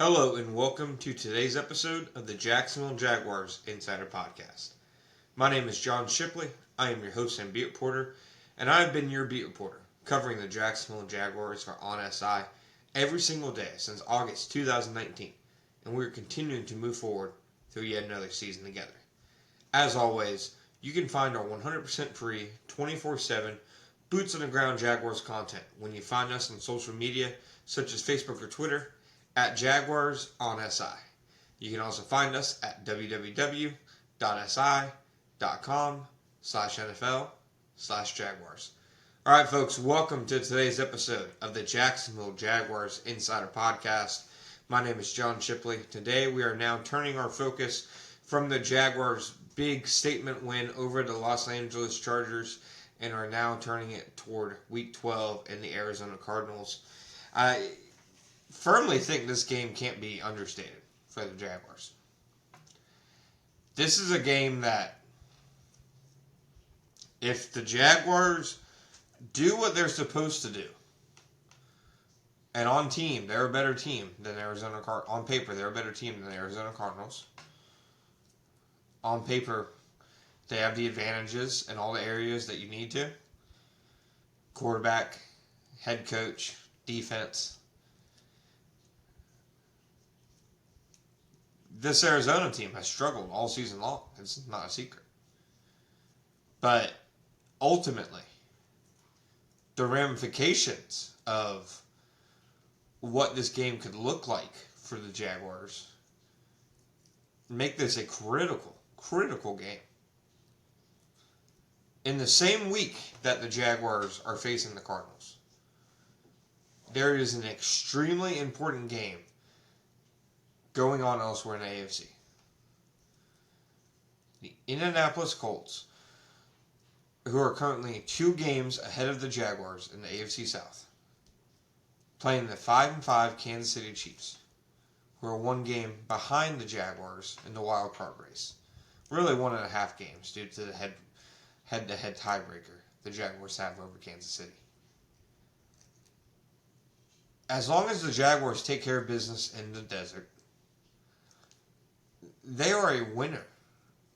Hello and welcome to today's episode of the Jacksonville Jaguars Insider Podcast. My name is John Shipley. I am your host and beat reporter, and I have been your beat reporter, covering the Jacksonville Jaguars for On SI every single day since August 2019, and we are continuing to move forward through yet another season together. As always, you can find our 100% free, 24/7, boots on the ground Jaguars content when you find us on social media such as Facebook or Twitter at Jaguars on SI. You can also find us at www.si.com/NFL/Jaguars. Alright folks, welcome to today's episode of the Jacksonville Jaguars Insider Podcast. My name is John Shipley. Today we are now turning our focus from the Jaguars' big statement win over the Los Angeles Chargers and are now turning it toward Week 12 and the Arizona Cardinals. I firmly think this game can't be understated for the Jaguars. This is a game that, if the Jaguars do what they're supposed to do, and on team, they're a better team than Arizona Cardinals. On paper, they're a better team than the Arizona Cardinals. On paper, they have the advantages in all the areas that you need to. Quarterback, head coach, defense. This Arizona team has struggled all season long. It's not a secret. But ultimately, the ramifications of what this game could look like for the Jaguars make this a critical game. In the same week that the Jaguars are facing the Cardinals, there is an extremely important game going on elsewhere in the AFC. The Indianapolis Colts, who are currently 2 games ahead of the Jaguars in the AFC South, playing the 5-5 Kansas City Chiefs, who are 1 game behind the Jaguars in the wild card race. Really 1.5 games due to the head-to-head tiebreaker the Jaguars have over Kansas City. As long as the Jaguars take care of business in the desert, they are a winner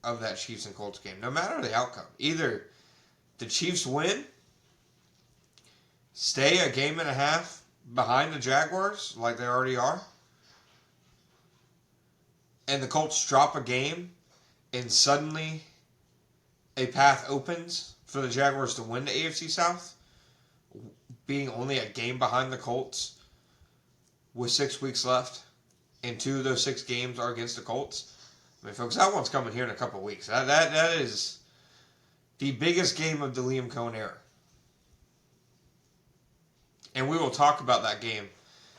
of that Chiefs and Colts game, no matter the outcome. Either the Chiefs win, stay a game and a half behind the Jaguars like they already are, and the Colts drop a game, and suddenly a path opens for the Jaguars to win the AFC South, being only a game behind the Colts with 6 weeks left, and 2 of those 6 games are against the Colts. I mean, folks, that one's coming here in a couple weeks. That is the biggest game of the Liam Cohen era. And we will talk about that game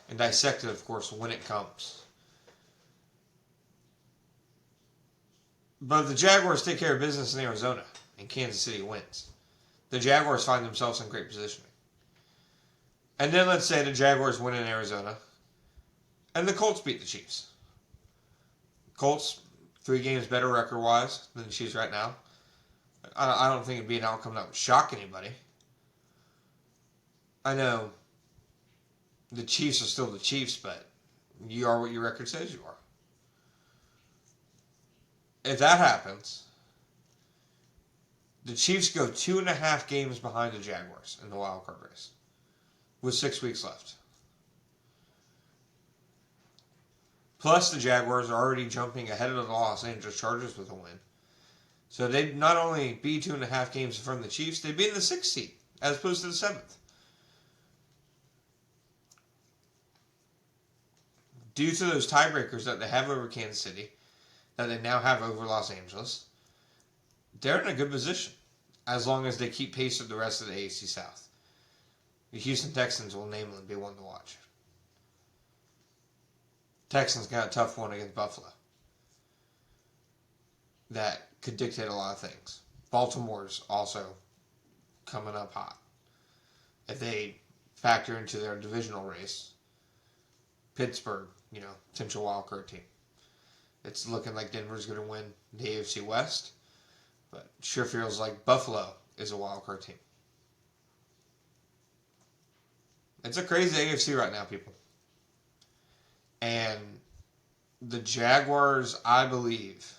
and dissect it, of course, when it comes. But if the Jaguars take care of business in Arizona and Kansas City wins, the Jaguars find themselves in great positioning. And then let's say the Jaguars win in Arizona and the Colts beat the Chiefs. Colts, 3 games better record-wise than the Chiefs right now. I don't think it'd be an outcome that would shock anybody. I know the Chiefs are still the Chiefs, but you are what your record says you are. If that happens, the Chiefs go 2.5 games behind the Jaguars in the wild card race with 6 weeks left. Plus, the Jaguars are already jumping ahead of the Los Angeles Chargers with a win. So they'd not only be 2.5 games from the Chiefs, they'd be in the 6th seed as opposed to the 7th. Due to those tiebreakers that they have over Kansas City, that they now have over Los Angeles, they're in a good position as long as they keep pace with the rest of the AFC South. The Houston Texans will namely be one to watch. Texans got a tough one against Buffalo that could dictate a lot of things. Baltimore's also coming up hot. If they factor into their divisional race, Pittsburgh, potential wildcard team. It's looking like Denver's going to win the AFC West, but it sure feels like Buffalo is a wildcard team. It's a crazy AFC right now, people. And the Jaguars, I believe,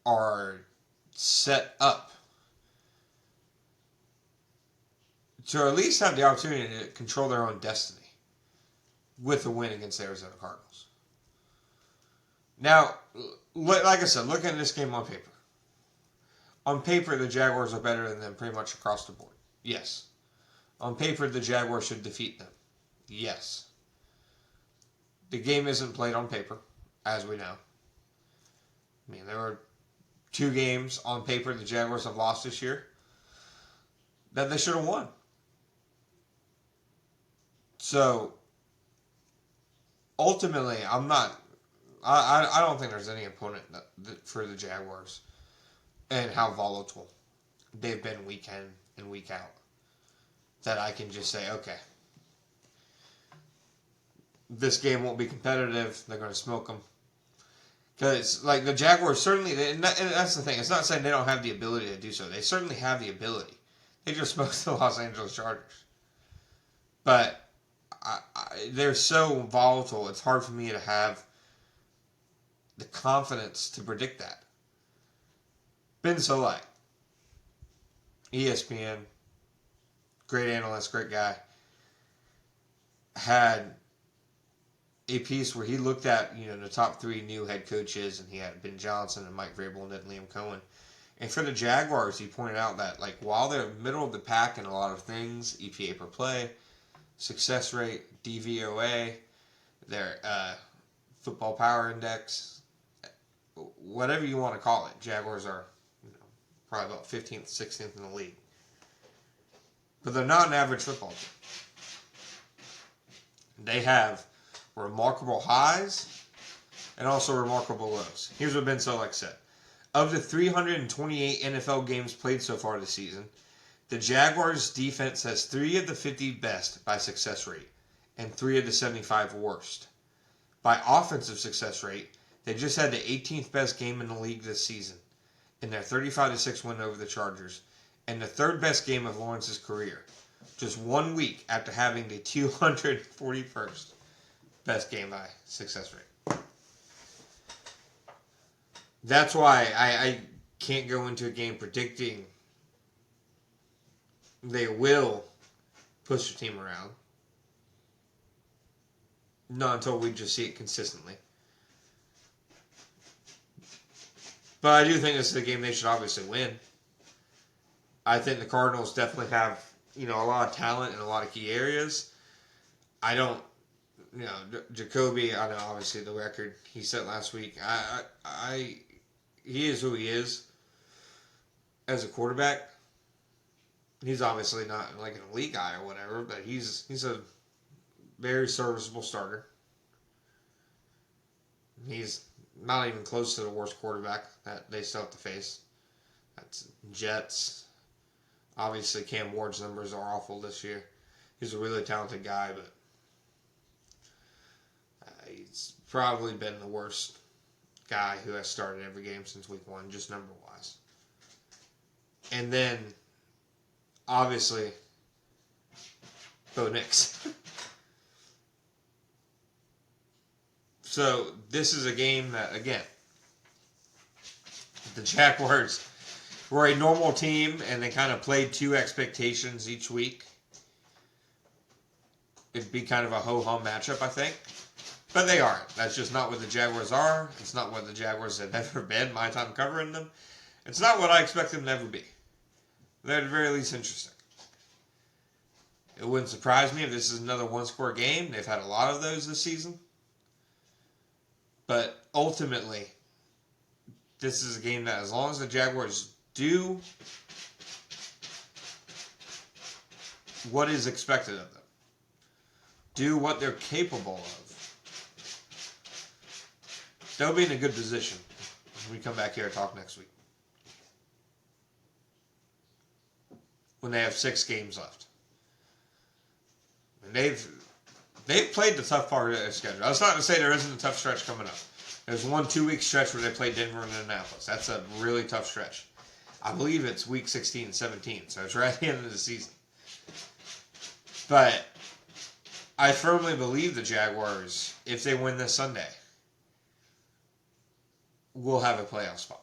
are set up to at least have the opportunity to control their own destiny with a win against the Arizona Cardinals. Now, like I said, looking at this game on paper. On paper, the Jaguars are better than them pretty much across the board. Yes. On paper, the Jaguars should defeat them. Yes. The game isn't played on paper, as we know. I mean, there were 2 games on paper the Jaguars have lost this year that they should have won. So, ultimately, I don't think there's any opponent for the Jaguars and how volatile they've been week in and week out that I can just say, okay, this game won't be competitive. They're going to smoke them. Because, like, the Jaguars certainly, and that's the thing, it's not saying they don't have the ability to do so. They certainly have the ability. They just smoked the Los Angeles Chargers. But they're so volatile, it's hard for me to have the confidence to predict that. Ben Solak, ESPN, great analyst, great guy, had a piece where he looked at, the top 3 new head coaches, and he had Ben Johnson and Mike Vrabel and then Liam Cohen. And for the Jaguars, he pointed out that, like, while they're middle of the pack in a lot of things, EPA per play, success rate, DVOA, their football power index, whatever you want to call it, Jaguars are probably about 15th, 16th in the league. But they're not an average football team. They have remarkable highs and also remarkable lows. Here's what Ben Solak said. Of the 328 NFL games played so far this season, the Jaguars' defense has 3 of the 50 best by success rate and 3 of the 75 worst. By offensive success rate, they just had the 18th best game in the league this season in their 35-6 win over the Chargers, and the 3rd best game of Lawrence's career, just 1 week after having the 241st best game by success rate. That's why I can't go into a game predicting they will push the team around. Not until we just see it consistently. But I do think this is a game they should obviously win. I think the Cardinals definitely have, a lot of talent in a lot of key areas. I don't, Jacoby, I know obviously the record he set last week. He is who he is as a quarterback. He's obviously not like an elite guy or whatever, but he's a very serviceable starter. He's not even close to the worst quarterback that they still have to face. That's Jets. Obviously, Cam Ward's numbers are awful this year. He's a really talented guy, but he's probably been the worst guy who has started every game since week 1, just number-wise. And then, obviously, Bo Nix. So, this is a game that, again, the Jaguars were a normal team, and they kind of played to expectations each week. It'd be kind of a ho-hum matchup, I think. But they aren't. That's just not what the Jaguars are. It's not what the Jaguars have ever been, my time covering them. It's not what I expect them to ever be. They're at the very least interesting. It wouldn't surprise me if this is another one-score game. They've had a lot of those this season. But ultimately, this is a game that as long as the Jaguars do what is expected of them, do what they're capable of, they'll be in a good position when we come back here and talk next week. When they have 6 games left. And they've played the tough part of their schedule. That's not to say there isn't a tough stretch coming up. There's 1 2-week stretch where they play Denver and Indianapolis. That's a really tough stretch. I believe it's week 16 and 17, so it's right at the end of the season. But I firmly believe the Jaguars, if they win this Sunday, will have a playoff spot.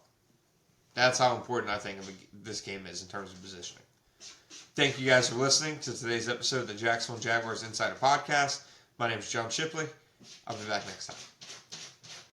That's how important I think this game is in terms of positioning. Thank you guys for listening to today's episode of the Jacksonville Jaguars Insider Podcast. My name is John Shipley. I'll be back next time.